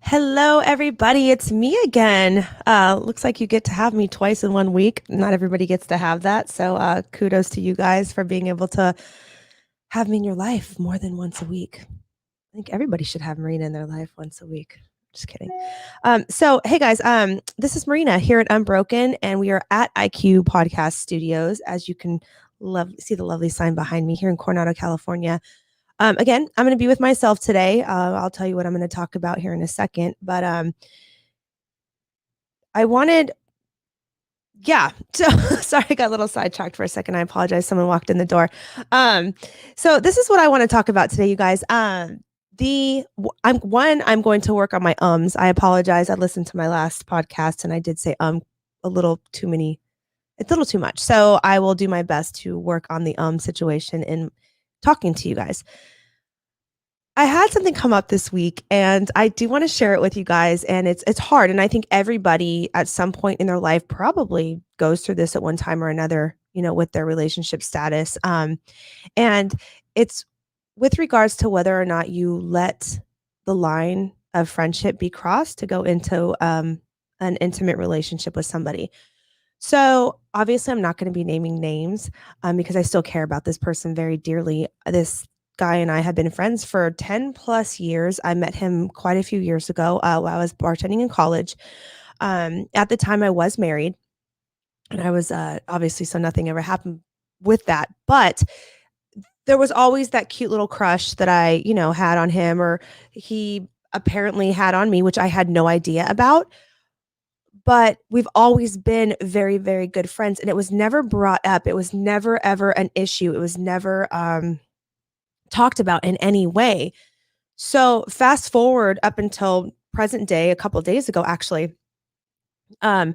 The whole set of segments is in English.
Hello, everybody. It's me again. Looks like you get to have me twice in 1 week. Not everybody gets to have that. So, kudos to you guys for being able to have me in your life more than once a week. I think everybody should have Marina in their life once a week. Just kidding. Hey guys, this is Marina here at UnBroken, and we are at IQ Podcast Studios. As you can see the lovely sign behind me here in Coronado, California. Again, I'm going to be with myself today. I'll tell you what I'm going to talk about here in a second. But I wanted, yeah. So sorry, I got a little sidetracked for a second. I apologize. Someone walked in the door. Um, so this is what I want to talk about today, you guys. I'm going to work on my ums. I apologize. I listened to my last podcast and I did say a little too many. It's a little too much. So I will do my best to work on the situation in talking to you guys. I had something come up this week and I do want to share it with you guys, and it's hard, and I think everybody at some point in their life probably goes through this at one time or another, with their relationship status. And it's with regards to whether or not you let the line of friendship be crossed to go into an intimate relationship with somebody. So obviously, I'm not going to be naming names because I still care about this person very dearly. This guy and I have been friends for 10 plus years. I met him quite a few years ago while I was bartending in college. At the time, I was married, and I was obviously, so nothing ever happened with that. But there was always that cute little crush that I, had on him, or he apparently had on me, which I had no idea about. But we've always been very, very good friends, and it was never brought up. It was never ever an issue. It was never talked about in any way. So fast forward up until present day, a couple of days ago, actually, um,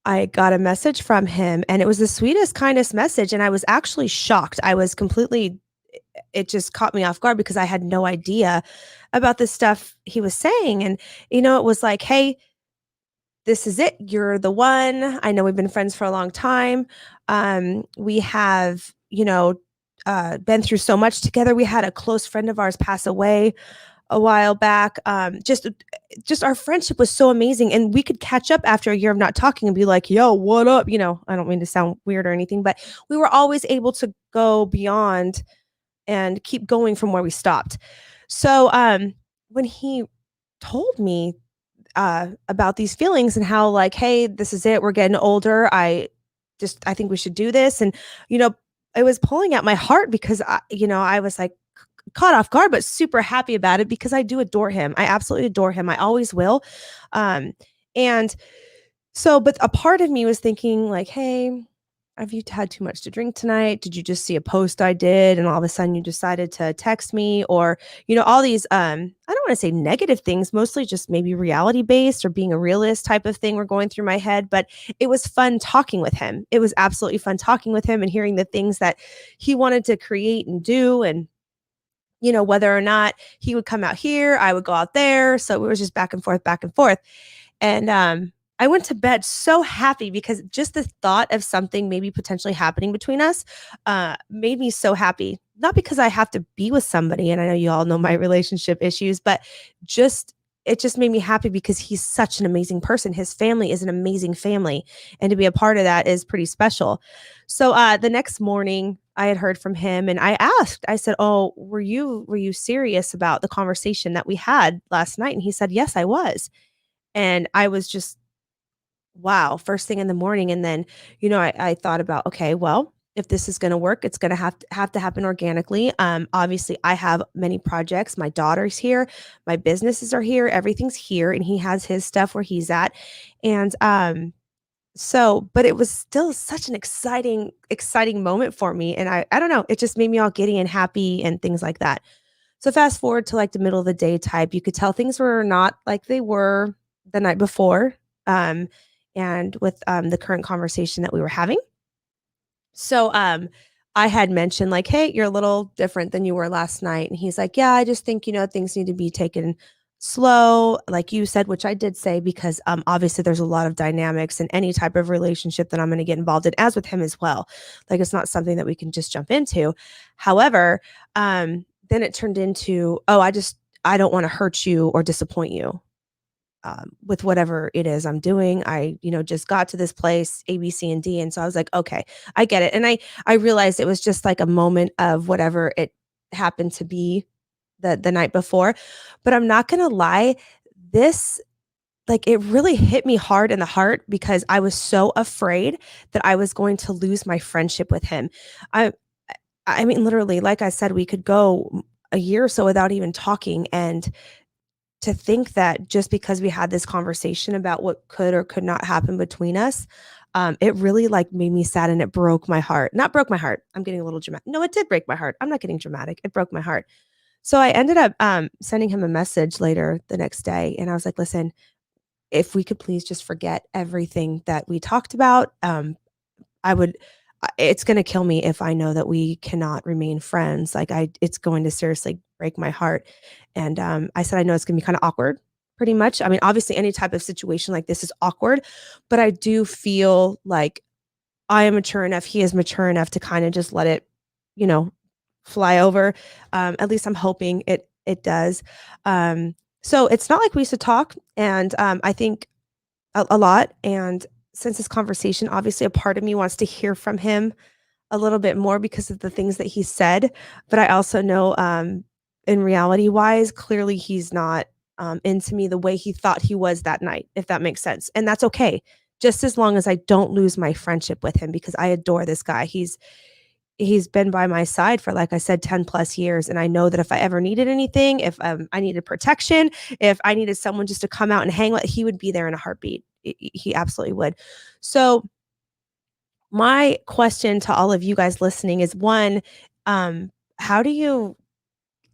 I got a message from him, and it was the sweetest, kindest message. And I was actually shocked. I was completely, it just caught me off guard because I had no idea about the stuff he was saying. And, it was like, hey, this is it. You're the one. I know we've been friends for a long time. We have, been through so much together. We had a close friend of ours pass away a while back. Just our friendship was so amazing, and we could catch up after a year of not talking and be like, "Yo, what up?" I don't mean to sound weird or anything, but we were always able to go beyond and keep going from where we stopped. So, when he told me about these feelings and how, like, hey, this is it, we're getting older, I think we should do this. And you know it was pulling at my heart because I was like caught off guard, but super happy about it because I do adore him. I absolutely adore him. I always will. um and so, but a part of me was thinking, like, hey, have you had too much to drink tonight? Did you just see a post I did and all of a sudden you decided to text me? Or, all these I don't want to say negative things, mostly just maybe reality based or being a realist type of thing were going through my head. But it was fun talking with him. It was absolutely fun talking with him and hearing the things that he wanted to create and do. And whether or not he would come out here, I would go out there. So it was just back and forth, back and forth. And I went to bed so happy because just the thought of something maybe potentially happening between us made me so happy. Not because I have to be with somebody, and I know you all know my relationship issues, but just it just made me happy because he's such an amazing person. His family is an amazing family, and to be a part of that is pretty special. So the next morning, I had heard from him, and I asked. I said, "Oh, were you serious about the conversation that we had last night?" And he said, "Yes, I was." And I was just, wow, first thing in the morning. And then, I thought about, okay, well, if this is going to work, it's going to have to happen organically. Obviously, I have many projects. My daughter's here, my businesses are here, everything's here, and he has his stuff where he's at. And but it was still such an exciting moment for me. And I don't know, it just made me all giddy and happy and things like that. So fast forward to like the middle of the day type, you could tell things were not like they were the night before. Um, and with the current conversation that we were having. So I had mentioned, like, hey, you're a little different than you were last night. And he's like, yeah, I just think, things need to be taken slow, like you said, which I did say, because obviously there's a lot of dynamics in any type of relationship that I'm going to get involved in, as with him as well. Like, it's not something that we can just jump into. However, then it turned into, oh, I don't want to hurt you or disappoint you. with whatever it is I'm doing. I, just got to this place, A, B, C, and D. And so I was like, okay, I get it. And I realized it was just like a moment of whatever it happened to be the night before. But I'm not gonna lie, this like it really hit me hard in the heart because I was so afraid that I was going to lose my friendship with him. I I mean, literally, like I said, we could go a year or so without even talking, and to think that just because we had this conversation about what could or could not happen between us, it really, like, made me sad and it broke my heart. Not broke my heart, I'm getting a little dramatic. No, it did break my heart. I'm not getting dramatic. It broke my heart. So I ended up, sending him a message later the next day, and I was like, "Listen, if we could please just forget everything that we talked about, I would it's gonna kill me if I know that we cannot remain friends, like, it's going to seriously break my heart." And, I said, "I know it's gonna be kinda awkward," pretty much. I mean, obviously, any type of situation like this is awkward, but I do feel like I am mature enough, he is mature enough to kinda just let it, you know, fly over. At least I'm hoping it does. So it's not like we used to talk, and, I think a lot, and since this conversation, obviously, a part of me wants to hear from him a little bit more because of the things that he said, but I also know, in reality wise, clearly he's not, into me the way he thought he was that night, if that makes sense, and that's okay, just as long as I don't lose my friendship with him because I adore this guy. He's been by my side for, like I said, 10 plus years, and I know that if I ever needed anything, if, I needed protection, if I needed someone just to come out and hang with, he would be there in a heartbeat. He absolutely would. So, my question to all of you guys listening is, 1, um, how do you,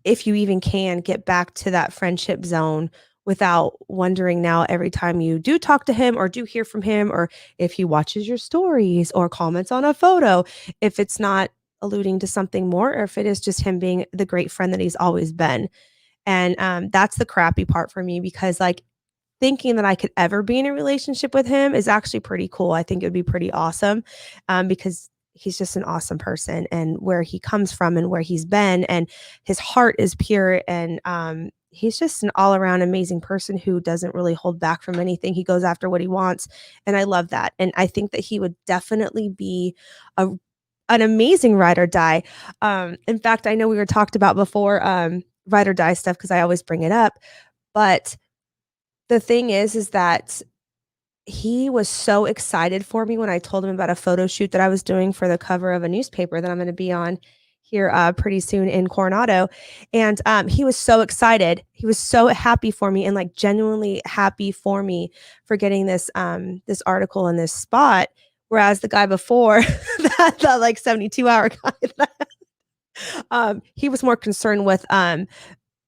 if you even can, get back to that friendship zone without wondering now every time you do talk to him or do hear from him, or if he watches your stories or comments on a photo, if it's not alluding to something more, or if it is just him being the great friend that he's always been. And, that's the crappy part for me because, like, thinking that I could ever be in a relationship with him is actually pretty cool. I think it would be pretty awesome, because he's just an awesome person, and where he comes from and where he's been, and his heart is pure, and, he's just an all-around amazing person who doesn't really hold back from anything. He goes after what he wants, and I love that, and I think that he would definitely be a an amazing ride or die. In fact, I know we were talked about before, ride or die stuff because I always bring it up, but the thing is that he was so excited for me when I told him about a photo shoot that I was doing for the cover of a newspaper that I'm gonna be on here, pretty soon in Coronado, and, he was so excited. He was so happy for me and, like, genuinely happy for me for getting this article in this spot, whereas the guy before, that, like, 72-hour guy that he was more concerned with, um,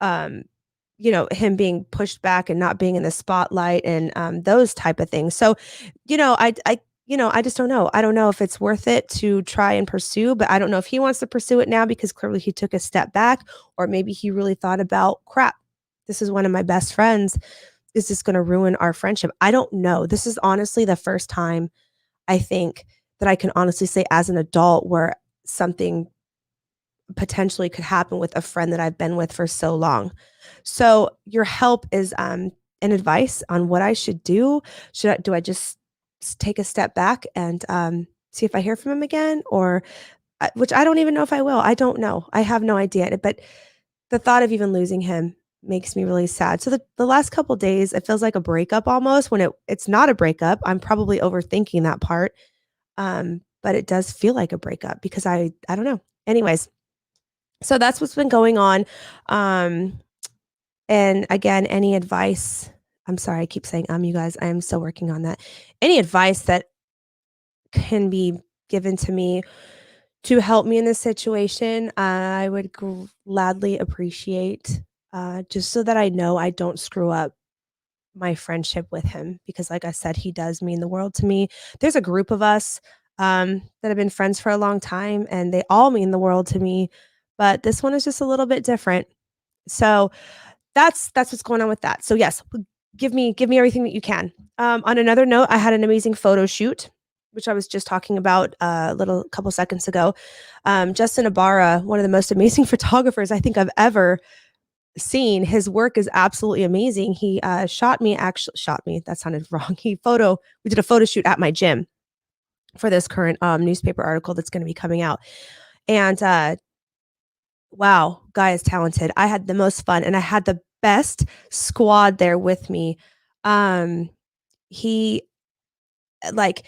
him being pushed back and not being in the spotlight and, those type of things. So, I just don't know. I don't know if it's worth it to try and pursue, but I don't know if he wants to pursue it now because clearly he took a step back, or maybe he really thought about, crap, this is one of my best friends. Is this going to ruin our friendship? I don't know. This is honestly the first time I think that I can honestly say as an adult where something potentially could happen with a friend that I've been with for so long. So your help is, an advice on what I should do. Do I just take a step back and, see if I hear from him again, or which I don't even know if I will. I don't know. I have no idea. But the thought of even losing him makes me really sad. So the last couple days, it feels like a breakup almost when it's not a breakup. I'm probably overthinking that part. But it does feel like a breakup because I don't know. Anyways, so that's what's been going on. Um, and again, any advice, I'm sorry, I keep saying, you guys, I am still working on that. Any advice that can be given to me to help me in this situation, I would gladly appreciate, just so that I know I don't screw up my friendship with him because, like I said, he does mean the world to me. There's a group of us, that have been friends for a long time, and they all mean the world to me, but this one is just a little bit different. So that's what's going on with that. So yes, give me everything that you can. On another note, I had an amazing photo shoot, which I was just talking about a little couple seconds ago. Justin Ibarra, one of the most amazing photographers I think I've ever seen, his work is absolutely amazing. He shot me. That sounded wrong. We did a photo shoot at my gym for this current newspaper article that's going to be coming out. And wow, guy is talented. I had the most fun, and I had the best squad there with me. He like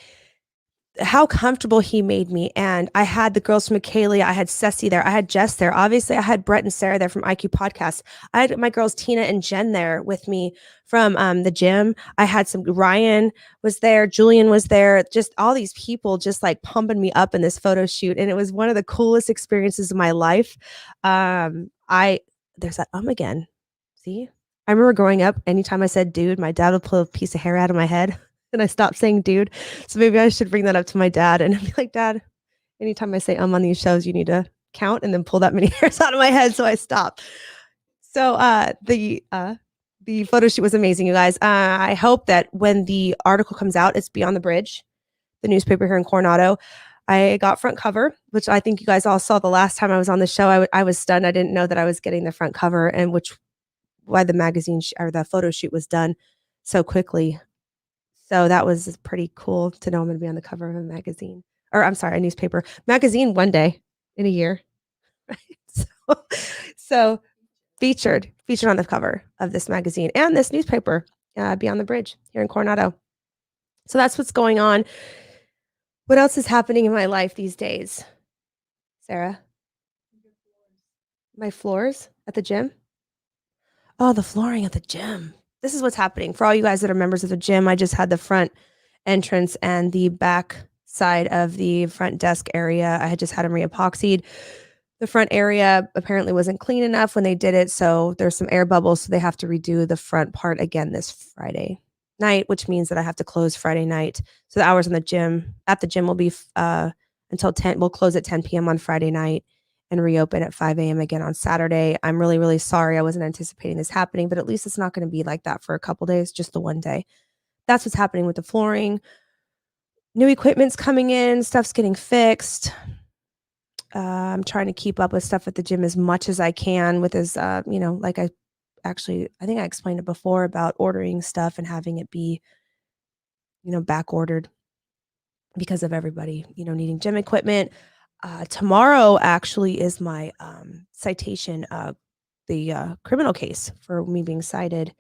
how comfortable he made me. And I had the girls from Michaelia, I had Ceci there, I had Jess there. Obviously, I had Brett and Sarah there from IQ Podcast. I had my girls Tina and Jen there with me from the gym. I had Ryan was there, Julian was there, just all these people just like pumping me up in this photo shoot. And it was one of the coolest experiences of my life. There's that again. See? I remember growing up, anytime I said dude, my dad would pull a piece of hair out of my head. And I stopped saying dude. So maybe I should bring that up to my dad and be like, Dad, anytime I say on these shows, you need to count and then pull that many hairs out of my head. So I stop. So the photo shoot was amazing, you guys. I hope that when the article comes out, it's Beyond the Bridge, the newspaper here in Coronado. I got front cover, which I think you guys all saw the last time I was on the show. I was stunned. I didn't know that I was getting the front cover, and why the magazine or the photo shoot was done so quickly. So that was pretty cool to know I'm going to be on the cover of a magazine, or I'm sorry, a newspaper magazine one day in a year. Right? So featured on the cover of this magazine and this newspaper, Beyond the Bridge here in Coronado. So that's what's going on. What else is happening in my life these days, Sarah? My floors at the gym. Oh, the flooring at the gym. This is what's happening. For all you guys that are members of the gym, I just had the front entrance and the back side of the front desk area. I had just had them re-epoxied. The front area apparently wasn't clean enough when they did it, so there's some air bubbles, so they have to redo the front part again this Friday night, which means that I have to close Friday night. So the hours at the gym will be until 10. We'll close at 10 p.m. on Friday night and reopen at 5 a.m. again on Saturday. I'm really, really sorry. I wasn't anticipating this happening, but at least it's not going to be like that for a couple days, just the one day. That's what's happening with the flooring. New equipment's coming in, stuff's getting fixed. I'm trying to keep up with stuff at the gym as much as I can with like I think I explained it before about ordering stuff and having it be, back ordered because of everybody, needing gym equipment. Tomorrow actually is my citation, the criminal case for me being cited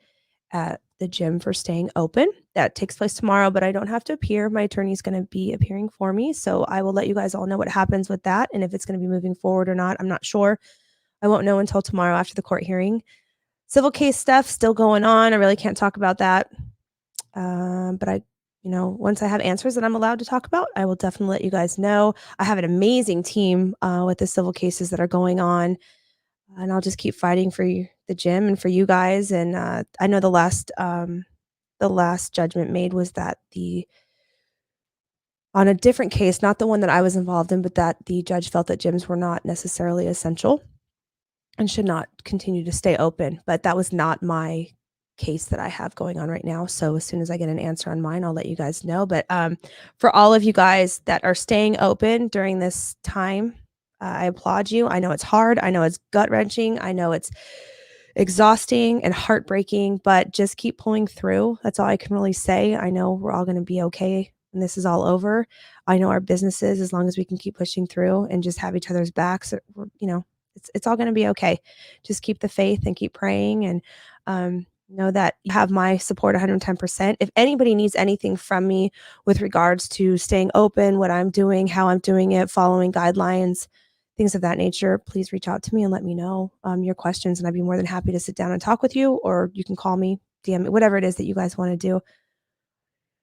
at the gym for staying open. That takes place tomorrow, but I don't have to appear. My attorney's going to be appearing for me. So I will let you guys all know what happens with that. And if it's going to be moving forward or not, I'm not sure. I won't know until tomorrow after the court hearing. Civil case stuff still going on. I really can't talk about that. But once I have answers that I'm allowed to talk about, I will definitely let you guys know. I have an amazing team with the civil cases that are going on, and I'll just keep fighting for the gym and for you guys. And I know the last judgment made was that on a different case, not the one that I was involved in, but that the judge felt that gyms were not necessarily essential and should not continue to stay open. But that was not my case that I have going on right now. So as soon as I get an answer on mine, I'll let you guys know. But for all of you guys that are staying open during this time, I applaud you. I know it's hard. I know it's gut-wrenching. I know it's exhausting and heartbreaking, but just keep pulling through. That's all I can really say. I know we're all going to be okay when this is all over. I know our businesses, as long as we can keep pushing through and just have each other's backs, it's all going to be okay. Just keep the faith and keep praying, and know that you have my support 110%. If anybody needs anything from me with regards to staying open, what I'm doing, how I'm doing it, following guidelines, things of that nature, please reach out to me and let me know your questions, and I'd be more than happy to sit down and talk with you, or you can call me, DM me, whatever it is that you guys want to do.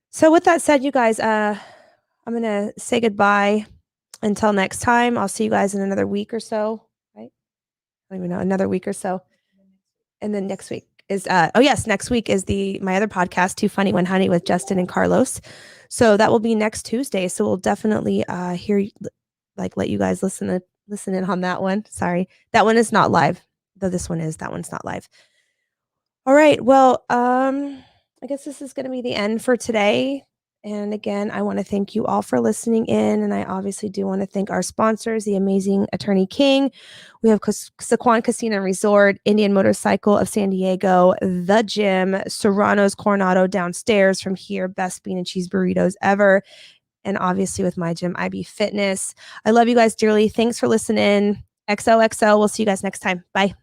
So with that said, you guys, I'm going to say goodbye until next time. I'll see you guys in another week or so, right? I don't even know, another week or so. And then next week is, next week is my other podcast, Too Funny When Honey, with Justin and Carlos. So that will be next Tuesday. So we'll definitely let you guys listen in on that one. Sorry. That one is not live, though this one is. That one's not live. All right. Well, I guess this is going to be the end for today. And again, I want to thank you all for listening in. And I obviously do want to thank our sponsors, the amazing Attorney King. We have Saquon Casino and Resort, Indian Motorcycle of San Diego, The Gym, Serrano's Coronado downstairs from here, best bean and cheese burritos ever. And obviously with my gym, IB Fitness. I love you guys dearly. Thanks for listening. XOXO. We'll see you guys next time. Bye.